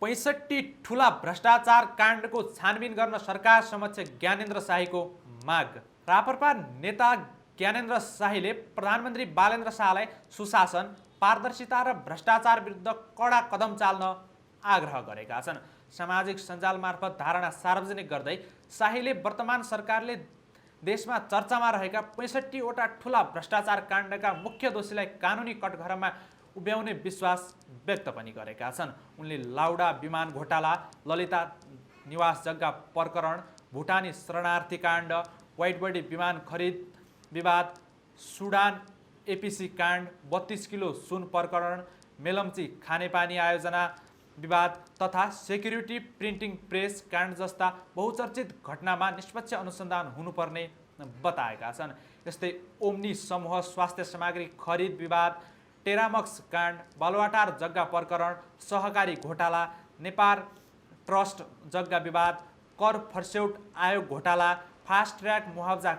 65 ठूला भ्रष्टाचार काण्डको छानबिन गर्न सरकार समक्ष ज्ञानेन्द्र शाहीको माग। राप्रपा नेता ज्ञानेन्द्र शाहीले प्रधानमन्त्री बालेन्द्र शाहलाई सुशासन, पारदर्शिता र भ्रष्टाचार विरुद्ध कडा कदम चाल्न आग्रह गरेका छन्। सामाजिक सञ्जाल मार्फत धारणा सार्वजनिक गर्दै शाहीले वर्तमान सरकारले देशमा चर्चामा रहेका 65 वटा ठूला भ्रष्टाचार काण्डका मुख्य दोषीलाई कानुनी कठघरामा उभ्याउने विश्वास व्यक्त पनि गरेका छन्। उनले लाउडा विमान घोटाला, ललिता निवास जग्गा प्रकरण, भुटानी शरणार्थी काण्ड, वाइट बडी विमान खरिद विवाद, सुडान एपिसी काण्ड, 32 किलो सुन प्रकरण, मेलम्ची खानेपानी आयोजना विवाद तथा सेक्युरिटी प्रिन्टिङ प्रेस काण्ड जस्ता बहुचर्चित घटनामा निष्पक्ष अनुसन्धान हुनुपर्ने बताएका छन्। यस्तै ओम्नी समूह स्वास्थ्य सामग्री खरिद विवाद, टेरामक्स काण्ड, बालुवाटार जग्गा प्रकरण, सहकारी घोटाला, नेपाल ट्रस्ट जग्गा विवाद, कर फर्स्यौट आयोग घोटाला, फास्ट ट्र्याक मुआवजा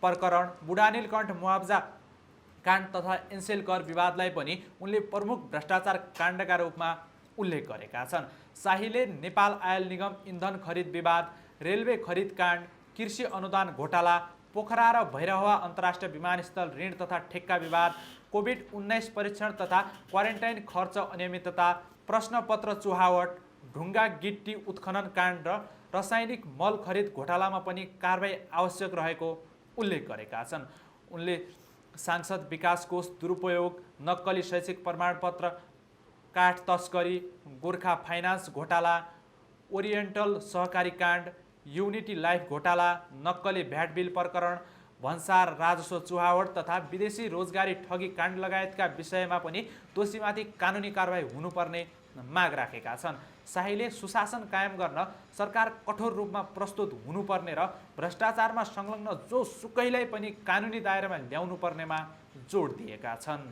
प्रकरण, बुढानीलकण्ठ मुआवजा काण्ड तथा एनसेल कर विवादलाई पनि उनले प्रमुख भ्रष्टाचार काण्डका रूपमा उल्लेख गरेका छन्। शाहीले नेपाल आयल निगम इन्धन खरिद विवाद, रेलवे खरिद काण्ड, कृषि अनुदान घोटाला, पोखरा र भैरहवा अन्तर्राष्ट्रिय विमानस्थल ऋण तथा ठेक्का विवाद, कोभिड-19 परीक्षण तथा क्वारेन्टाइन खर्च अनियमितता, प्रश्नपत्र चुहावट, ढुङ्गा गिट्टी उत्खनन काण्ड र रासायनिक मल खरिद घोटालामा पनि कारबाही आवश्यक रहेको उल्लेख गरेका छन्। उनले सांसद विकास कोष दुरुपयोग, नक्कली शैक्षिक प्रमाणपत्र, काठ तस्करी, गोर्खा फाइनान्स घोटाला, ओरिएन्टल सहकारी काण्ड, युनिटी लाइफ घोटाला, नक्कली भ्याट बिल प्रकरण, भन्सार राजस्व चुहावट तथा विदेशी रोजगारी ठगी काण्ड लगायतका विषयमा पनि दोषीमाथि कानुनी कारबाही हुनुपर्ने माग राखेका छन्। शाहीले सुशासन कायम गर्न सरकार कठोर रूपमा प्रस्तुत हुनुपर्ने र भ्रष्टाचारमा संलग्न जो सुकैलाई पनि कानुनी दायरामा ल्याउनुपर्नेमा जोड दिएका छन्।